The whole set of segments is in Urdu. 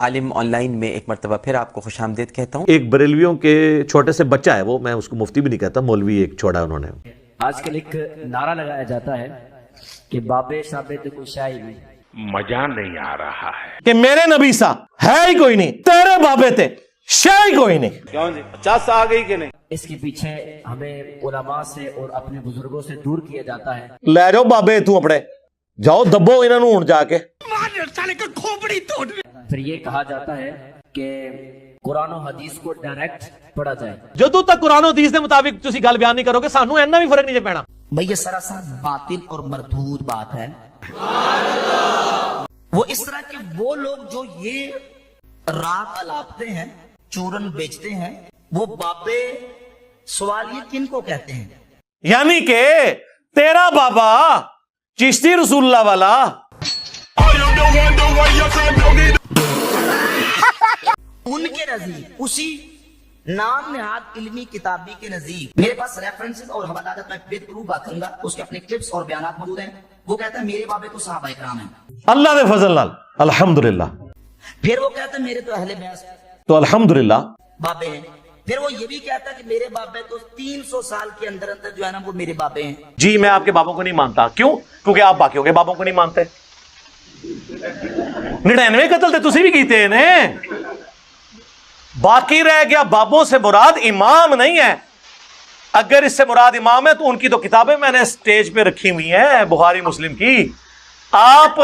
عالم آن لائن میں ایک مرتبہ پھر آپ کو خوش آمدید کہتا ہوں۔ ایک بریلویوں کے چھوٹے سے بچہ ہے وہ، میں اس کو مفتی بھی نہیں کہتا، مولوی ایک چھوڑا انہوں نے۔ آج کل ایک نعرہ لگایا جاتا ہے کہ بابے شابے تو کوئی شاہ ہی نہیں، مزہ نہیں آ رہا ہے کہ میرے نبی سا ہے ہی کوئی نہیں، تیرے بابے تھے شاہ ہی کوئی نہیں۔ کیوں جی 50 سال آ گئی کہ نہیں؟ اس کے پیچھے ہمیں علماء سے اور اپنے بزرگوں سے دور کیا جاتا ہے۔ لے جاؤ بابے تو اپنے، جاؤ دبو انہوں نے ہوں جا کے۔ پھر یہ کہا جاتا ہے کہ قرآن و حدیث کو ڈائریکٹ پڑھا جائے۔ جدو تک قرآن و حدیث کے مطابق تسی گل بیان نہیں کرو گے سانو اینا بھی فرق نہیں پینا۔ بھئی یہ سراسر باطل اور مردود بات ہے۔ وہ اس طرح کے وہ لوگ جو یہ رات الاپتے ہیں، چورن بیچتے ہیں، وہ بابے، سوال یہ کن کو کہتے ہیں؟ یعنی کہ تیرا بابا چشتی رسول اللہ والا ان کے نزدیک، اسی نام نہاد علمی کتابی کے نزدیک، میرے پاس ریفرنسز اور حوالات میں بے پروف بات کروں گا، اس کے اپنے کلپس اور بیانات موجود ہیں۔ وہ کہتا ہے میرے بابے تو صحابہ کرام ہیں، اللہ دے فضل نال الحمدللہ۔ پھر وہ کہتا ہے میرے تو اہل بیت تو الحمدللہ بابے ہیں۔ پھر وہ یہ بھی کہتا ہے کہ میرے بابے تو 300 سال کے اندر اندر جو ہے نا وہ میرے بابے ہیں۔ جی میں آپ کے بابوں کو نہیں مانتا، کیوں؟ کیونکہ آپ باقیوں کے بابوں کو نہیں مانتے۔ 99 قتل تے تسی بھی کیتے ہیں، باقی رہ گیا بابوں سے مراد امام نہیں ہے۔ اگر اس سے مراد امام ہے تو ان کی تو کتابیں میں نے سٹیج پہ رکھی ہوئی ہیں بخاری مسلم کی۔ آپ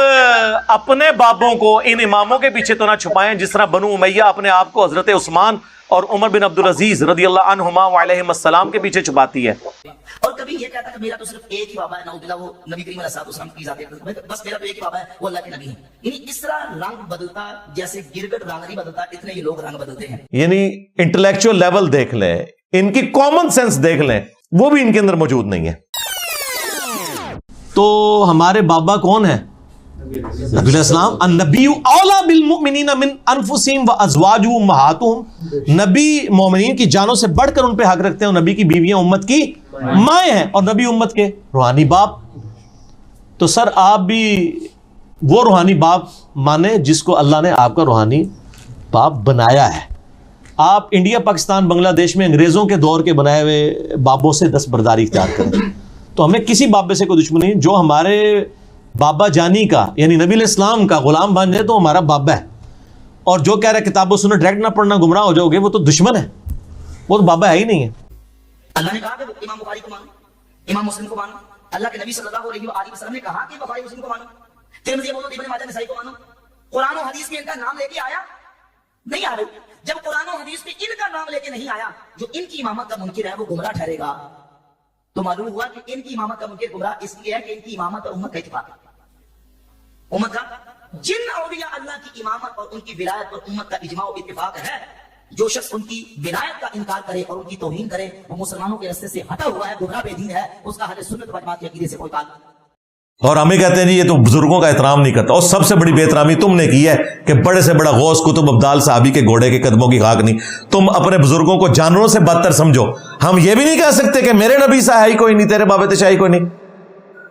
اپنے بابوں کو ان اماموں کے پیچھے تو نہ چھپائیں جس طرح بنو امیہ اپنے آپ کو حضرت عثمان اور عمر بن عبدالعزیز رضی اللہ عنہما وعلیہم السلام کے پیچھے چھپاتی ہے۔ اور کبھی یہ کہتا ہے کہ میرا تو صرف ایک ہی بابا ہے، نعوذ باللہ، وہ نبی کریم علیہ السلام کی ذات ہے، بس میرا تو ایک ہی بابا ہے، وہ اللہ کے نبی ہے۔ یعنی اس طرح رنگ بدلتا جیسے گرگٹ رنگ نہیں بدلتا، اتنے یہ لوگ رنگ بدلتے ہیں۔ یعنی انٹلیکچوئل لیول دیکھ لیں، ان کی کامن سینس دیکھ لیں، وہ بھی ان کے اندر موجود نہیں ہے۔ تو ہمارے بابا کون ہیں؟ نبی علیہ السلام۔ النبی اولا بالمؤمنین من انفسہم وازواجہ امہاتہم، نبی مومنین کی جانوں سے بڑھ کر ان پہ حق رکھتے ہیں، اور نبی کی بیویاں امت کی مائیں ہیں، اور نبی امت کے روحانی باپ۔ تو سر آپ بھی وہ روحانی باپ مانے جس کو اللہ نے آپ کا روحانی باپ بنایا ہے۔ آپ انڈیا، پاکستان، بنگلہ دیش میں انگریزوں کے دور کے بنائے ہوئے بابوں سے دستبرداری اختیار کریں، تو ہمیں کسی بابے سے کوئی دشمنی نہیں۔ جو ہمارے بابا جانی کا یعنی نبی علیہ السلام کا غلام بن جائے تو ہمارا بابا ہے، اور جو کہہ رہا ہے کتاب و سنت ڈائریکٹ نہ پڑھنا گمراہ ہو جاؤ گے، وہ تو دشمن ہے، وہ تو بابا ہے ہی نہیں ہے۔ اللہ نے کہا کہ امام بخاری کو مانو، امام مسلم کو مانو، اللہ کے نبی صلی اللہ علیہ وآلہ وسلم نے کہا کہ بخاری مسلم کو مانو، ترمذی ابو داؤد ابن ماجہ نسائی کو مانو۔ قرآن و حدیث میں ان کا نام لے کے آیا نہیں آ رہی؟ جب قرآن و حدیث میں ان کا نام لے کے نہیں آیا، جو ان کی امامت کا منکر ہے وہ گمراہ ٹھہرے گا۔ تو معلوم ہوا کہ ان کی امامت کا منکر گمراہ اس لیے ہے کہ ان کی امامت اور امت کا اتفاق ہے۔ امت کا جن اولیاء اللہ کی امامت اور ان کی ولایت اور امت کا اجماع و اتفاق ہے، جو شخص ان کی ولایت کا انکار کرے اور ان کی توہین کرے وہ مسلمانوں کے راستے سے ہٹا ہوا ہے، گمراہ بے دین ہے، اس کا اہل سنت و جماعت کے عقیدے سے کوئی تعلق نہیں۔ اور ہمیں کہتے ہیں جی یہ تو بزرگوں کا احترام نہیں کرتا، اور سب سے بڑی بے احترامی تم نے کی ہے کہ بڑے سے بڑا غوث کتب ابدال صحابی کے گھوڑے کے قدموں کی خاک نہیں، تم اپنے بزرگوں کو جانوروں سے بدتر سمجھو۔ ہم یہ بھی نہیں کہہ سکتے کہ میرے نبی سا ہے ہی کوئی نہیں، تیرے بابے تشاہ ہی کوئی نہیں،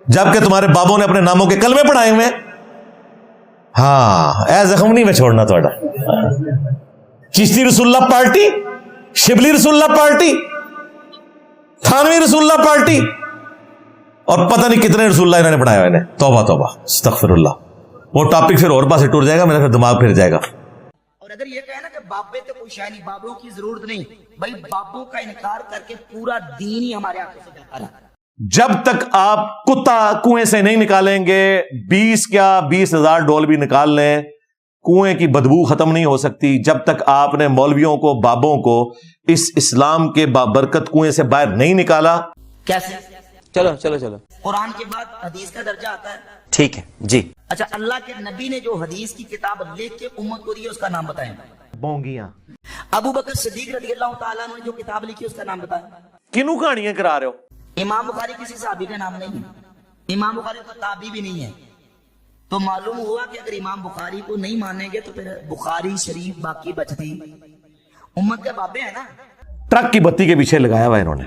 جبکہ تمہارے بابوں نے اپنے ناموں کے کلمے پڑھائے ہوئے۔ ہاں اے زخم نہیں میں چھوڑنا تھوڑا، چشتی رسول اللہ پارٹی، شبلی رسول اللہ پارٹی، تھانوی رسول اللہ پارٹی، اور پتہ نہیں کتنے رسول اللہ انہوں نے پڑھایا ہوئے۔ توبہ توبہ استغفر اللہ۔ وہ ٹاپک پھر اور پاسے ٹور جائے گا، میرا پھر دماغ پھر جائے گا۔ اور اگر یہ کہنا کہ بابے تو کوئی شاہ نہیں، بابوں کی ضرورت نہیں، بھائی بابوں کا انکار کر کے پورا دین ہی ہمارے آنکھوں سے بہتر ہے۔ جب تک آپ کتا کنویں سے نہیں نکالیں گے، 20,000 ڈول بھی نکال لیں، کنویں کی بدبو ختم نہیں ہو سکتی جب تک آپ نے مولویوں کو، بابوں کو اس اسلام کے بابرکت کنویں سے باہر نہیں نکالا۔ کیسے؟ چلو چلو چلو قرآن کے بعد حدیث کا درجہ آتا ہے۔ ٹھیک ہے جی۔ اچھا، اللہ کے نبی نے جو حدیث کی کتاب لکھ کے امت کو دی اس کا نام بتائیں۔ بونگیاں۔ ابو بکر صدیق رضی اللہ تعالیٰ عنہ نے جو کتاب لکھی اس کا نام بتائیں۔ کنوں کہانیاں کرا رہے ہو؟ امام بخاری کسی صحابی کا نام نہیں ہے، امام بخاری تو تابعی بھی نہیں ہے۔ تو معلوم ہوا کہ اگر امام بخاری کو نہیں مانیں گے تو پھر بخاری شریف باقی بچتی امت کے بابے ہیں نا۔ ٹرک کی بتی کے پیچھے لگایا ہوا انہوں نے۔